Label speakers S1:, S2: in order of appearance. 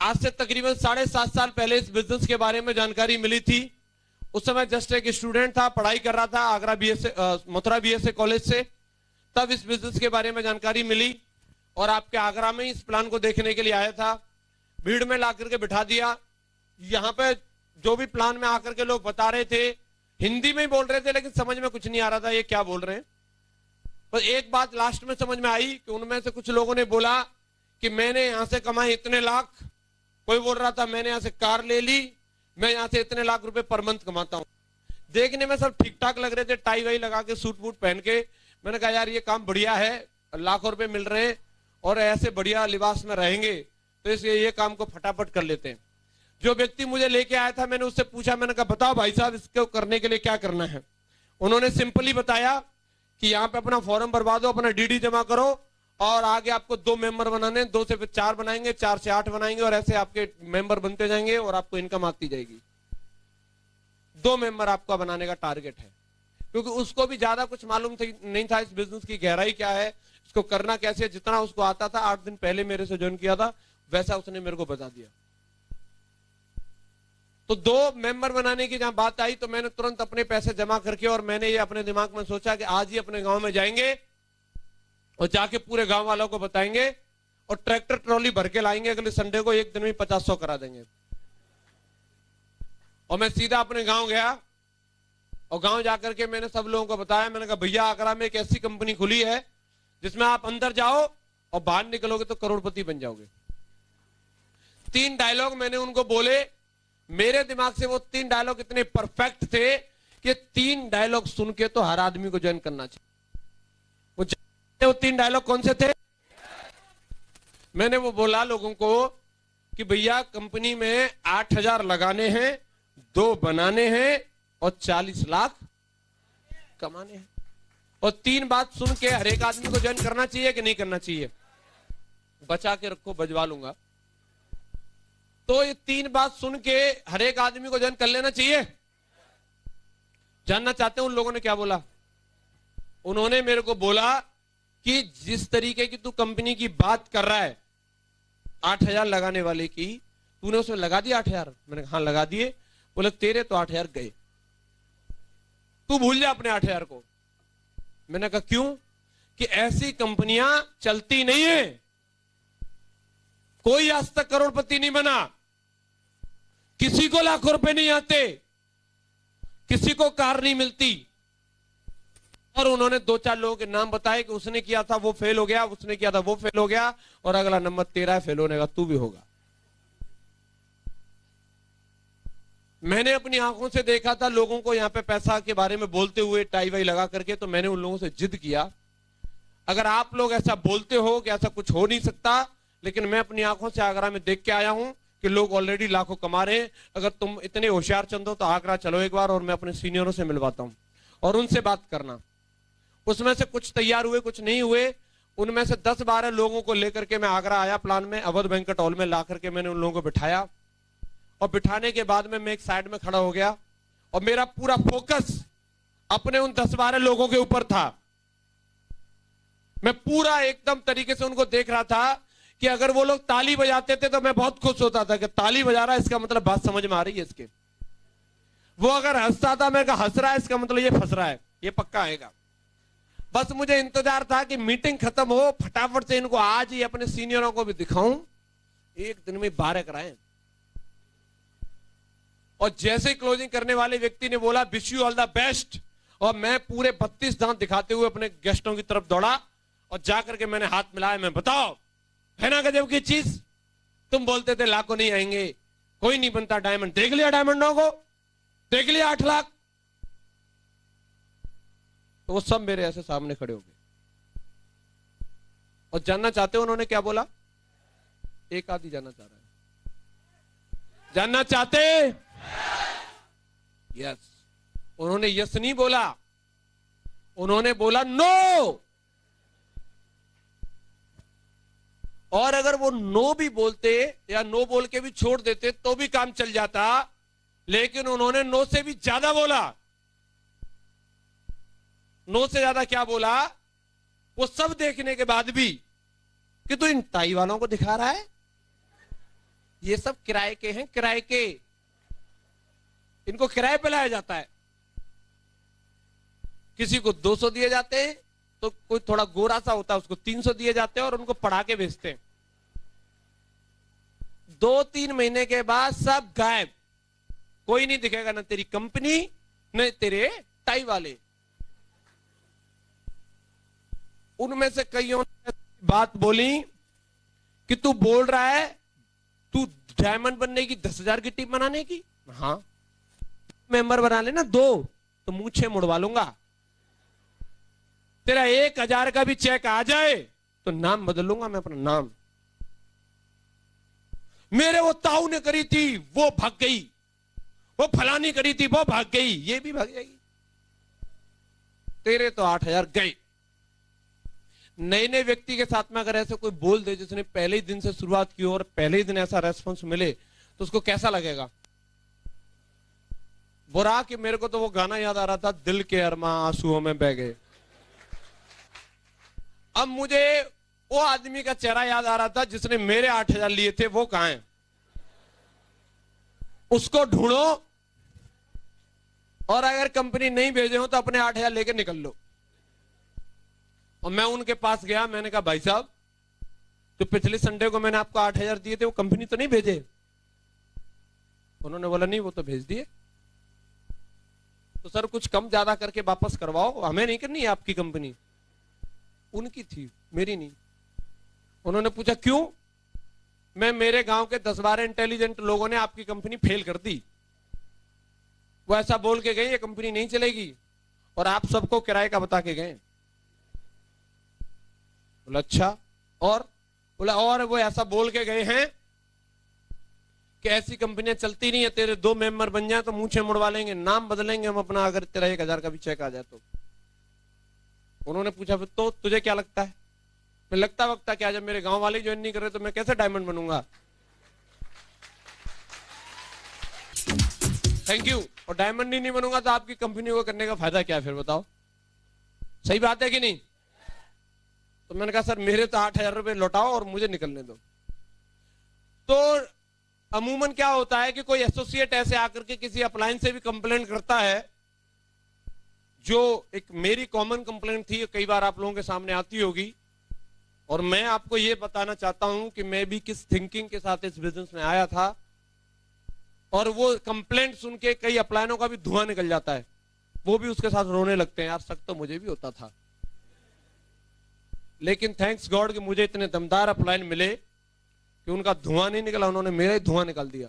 S1: आज से तकरीबन 7.5 साल पहले इस बिजनेस के बारे में जानकारी मिली थी। उस समय जस्ट एक स्टूडेंट था, पढ़ाई कर रहा था आगरा मथुरा बीएसए कॉलेज से। तब इस बिजनेस के बारे में जानकारी मिली और आपके आगरा में इस प्लान को देखने के लिए आया था। भीड़ में ला करके बिठा दिया। यहाँ पे जो भी प्लान में आकर के लोग बता रहे थे, हिंदी में ही बोल रहे थे, लेकिन समझ में कुछ नहीं आ रहा था ये क्या बोल रहे हैं। पर एक बात लास्ट में समझ में आई कि उनमें से कुछ लोगों ने बोला कि मैंने यहां से कमाए इतने लाख। कोई बोल रहा था मैंने यहां से कार ले ली, मैं यहां से इतने लाख रुपए पर मंथ कमाता हूं। देखने में सब ठीक ठाक लग रहे थे, टाई वाई लगा के सूट वूट पहन के। मैंने कहा यार ये काम बढ़िया है, लाखों रुपए मिल रहे हैं और ऐसे बढ़िया लिबास में रहेंगे, तो इसलिए ये काम को फटाफट कर लेते हैं। जो व्यक्ति मुझे लेके आया था, मैंने उससे पूछा, मैंने कहा बताओ भाई साहब इसको करने के लिए क्या करना है। उन्होंने सिंपली बताया कि यहाँ पे अपना फॉर्म भरवा दो, अपना डीडी जमा करो और आगे आपको 2 मेंबर बनाने, 2 से फिर 4 बनाएंगे, 4 से 8 बनाएंगे और ऐसे आपके मेंबर बनते जाएंगे और आपको इनकम आती जाएगी। 2 मेंबर आपका बनाने का टारगेट है, क्योंकि उसको भी ज्यादा कुछ मालूम नहीं था इस बिजनेस की गहराई क्या है, इसको करना कैसे है। जितना उसको आता था, 8 दिन पहले मेरे से ज्वाइन किया था, वैसा उसने मेरे को बता दिया। तो 2 मेंबर बनाने की जहां बात आई तो मैंने तुरंत अपने पैसे जमा करके और मैंने ये अपने दिमाग में सोचा कि आज ही अपने गांव में जाएंगे और जाके पूरे गांव वालों को बताएंगे और ट्रैक्टर ट्रॉली भर के लाएंगे। अगले संडे को एक दिन में 50-100 करा देंगे। और मैं सीधा अपने गांव गया और गांव जाकर के मैंने सब लोगों को बताया। मैंने कहा भैया आगरा में एक ऐसी कंपनी खुली है जिसमें आप अंदर जाओ और बाहर निकलोगे तो करोड़पति बन जाओगे। 3 डायलॉग मैंने उनको बोले। मेरे दिमाग से वो 3 डायलॉग इतने परफेक्ट थे कि 3 डायलॉग सुन के तो हर आदमी को ज्वाइन करना चाहिए। वो 3 डायलॉग कौन से थे? मैंने वो बोला लोगों को कि भैया कंपनी में 8,000 लगाने हैं, 2 बनाने हैं और 40 लाख कमाने हैं। और 3 बात सुन के हर एक आदमी को ज्वाइन करना चाहिए कि नहीं करना चाहिए? बचा के रखो, बजवा लूंगा। तो ये 3 बात सुन के हर एक आदमी को ज्वाइन कर लेना चाहिए। जानना चाहते हैं उन लोगों ने क्या बोला? उन्होंने मेरे को बोला कि जिस तरीके की तू कंपनी की बात कर रहा है 8,000 लगाने वाले की, तूने उसमें लगा दिया 8,000? मैंने कहा हाँ लगा दिए। बोले तेरे तो 8,000 गए, तू भूल जा अपने 8,000 को। मैंने कहा क्यों? कि ऐसी कंपनियां चलती नहीं है, कोई आज तक करोड़पति नहीं बना, किसी को लाखों रुपए नहीं आते, किसी को कार नहीं मिलती। और उन्होंने 2-4 लोगों के नाम बताए कि उसने किया था वो फेल हो गया, उसने किया था वो फेल हो गया और अगला नंबर तेरा है फेल होने का, तू भी होगा। मैंने अपनी आंखों से देखा था लोगों को यहां पे पैसा के बारे में बोलते हुए टाई वाई लगा करके, तो मैंने उन लोगों से जिद किया अगर आप लोग ऐसा बोलते हो कि ऐसा कुछ हो नहीं सकता, लेकिन मैं अपनी आंखों से आगरा में देख के आया हूं कि लोग ऑलरेडी लाखों कमा रहे हैं। अगर तुम इतने होशियार चंद हो तो आगरा चलो एक बार और मैं अपने सीनियरों से मिलवाता हूं और उनसे बात करना। उसमें से कुछ तैयार हुए, कुछ नहीं हुए। उनमें से 10-12 लोगों को लेकर के मैं आगरा आया प्लान में, अवध बैंक्वेट हॉल में ला करके मैंने उन लोगों को बिठाया और बिठाने के बाद में मैं एक साइड में खड़ा हो गया और मेरा पूरा फोकस अपने उन 10-12 लोगों के ऊपर था। मैं पूरा एकदम तरीके से उनको देख रहा था कि अगर वो लोग ताली बजाते थे तो मैं बहुत खुश होता था कि ताली बजा रहा है, इसका मतलब बात समझ में आ रही है इसके। वो अगर हंसता था, मैं कहा हंस रहा है, इसका मतलब ये फंस रहा है, ये पक्का आएगा। बस मुझे इंतजार था कि मीटिंग खत्म हो, फटाफट से इनको आज ही अपने सीनियरों को भी दिखाऊं, एक दिन में 12 कराएं। और जैसे ही क्लोजिंग करने वाले व्यक्ति ने बोला wish you all the best, और मैं पूरे 32 दांत दिखाते हुए अपने गेस्टों की तरफ दौड़ा और जाकर के मैंने हाथ मिलाया। मैं बताओ है ना गजब की चीज? तुम बोलते थे लाखों नहीं आएंगे, कोई नहीं बनता डायमंड, देख लिया डायमंडों को, देख लिया 8 लाख। तो वो सब मेरे ऐसे सामने खड़े हो गए और जानना चाहते हो उन्होंने क्या बोला? एक आदमी जानना चाह रहा है, जानना चाहते? यस। उन्होंने यस नहीं बोला, उन्होंने बोला नो। और अगर वो नो भी बोलते या नो बोल के भी छोड़ देते तो भी काम चल जाता, लेकिन उन्होंने नो से भी ज्यादा बोला। नो से ज्यादा क्या बोला? वो सब देखने के बाद भी कि तू इन टाई वालों को दिखा रहा है, ये सब किराए के हैं, किराए के। इनको किराए पे लाया जाता है। किसी को 200 दिए जाते हैं, तो कोई थोड़ा गोरा सा होता है उसको 300 दिए जाते हैं और उनको पढ़ा के भेजते हैं। 2-3 महीने के बाद सब गायब, कोई नहीं दिखेगा, ना तेरी कंपनी न तेरे टाई वाले। उनमें से कईयों ने बात बोली कि तू बोल रहा है तू डायमंड बनने की 10,000 की टीम बनाने की। हाँ, मेंबर बना लेना 2 तो मूछे मुड़वा लूंगा। तेरा 1,000 का भी चेक आ जाए तो नाम बदल लूंगा मैं अपना नाम। मेरे वो ताऊ ने करी थी वो भाग गई, वो फलानी करी थी वो भाग गई, ये भी भाग जाएगी। तेरे तो 8,000 गए। नए नए व्यक्ति के साथ में अगर ऐसे कोई बोल दे जिसने पहले ही दिन से शुरुआत की और पहले ही दिन ऐसा रेस्पॉन्स मिले तो उसको कैसा लगेगा? बुरा कि मेरे को तो वो गाना याद आ रहा था, दिल के अरमा आंसुओं में बह गए। अब मुझे वो आदमी का चेहरा याद आ रहा था जिसने मेरे 8,000 लिए थे, वो कहां है? उसको ढूंढो और अगर कंपनी नहीं भेजे हो तो अपने 8,000 लेकर निकल लो। और मैं उनके पास गया, मैंने कहा भाई साहब तो पिछले संडे को मैंने आपको 8,000 दिए थे वो कंपनी तो नहीं भेजे? उन्होंने बोला नहीं वो तो भेज दिए। तो सर कुछ कम ज्यादा करके वापस करवाओ, हमें नहीं करनी है आपकी कंपनी। उनकी थी, मेरी नहीं। उन्होंने पूछा क्यों? मैं मेरे गांव के 10-12 इंटेलिजेंट लोगों ने आपकी कंपनी फेल कर दी, वो ऐसा बोल के गए ये कंपनी नहीं चलेगी और आप सबको किराए का बता के गए। बोला अच्छा, और? बोला और वो ऐसा बोल के गए हैं कि ऐसी कंपनियां चलती नहीं है, तेरे 2 मेंबर बन जाए तो मूछे मुड़वा लेंगे, नाम बदलेंगे हम अपना अगर तेरा 1,000 का भी चेक आ जाए तो। उन्होंने पूछा तो तुझे क्या लगता है? मैं लगता वक्ता क्या, जब मेरे गांव वाले ज्वाइन नहीं कर रहे तो मैं कैसे डायमंड बनूंगा? Thank you. और डायमंड ही नहीं बनूंगा तो आपकी कंपनी को करने का फायदा क्या है फिर बताओ? सही बात है कि नहीं? तो मैंने कहा सर मेरे तो 8,000 रुपए लौटाओ और मुझे निकलने दो। तो अमूमन क्या होता है कि कोई एसोसिएट ऐसे आकर के किसी अप्लायंस से भी कंप्लेंट करता है, जो एक मेरी कॉमन कंप्लेंट थी, कई बार आप लोगों के सामने आती होगी। और मैं आपको यह बताना चाहता हूं कि मैं भी किस थिंकिंग के साथ इस बिजनेस में आया था, और वो कंप्लेंट सुन के कई अप्लायनों का भी धुआं निकल जाता है, वो भी उसके साथ रोने लगते हैं, यार शक तो मुझे भी होता था। लेकिन थैंक्स गॉड कि मुझे इतने दमदार अपलायन मिले कि उनका धुआं नहीं निकला, उन्होंने मेरा ही धुआं निकाल दिया।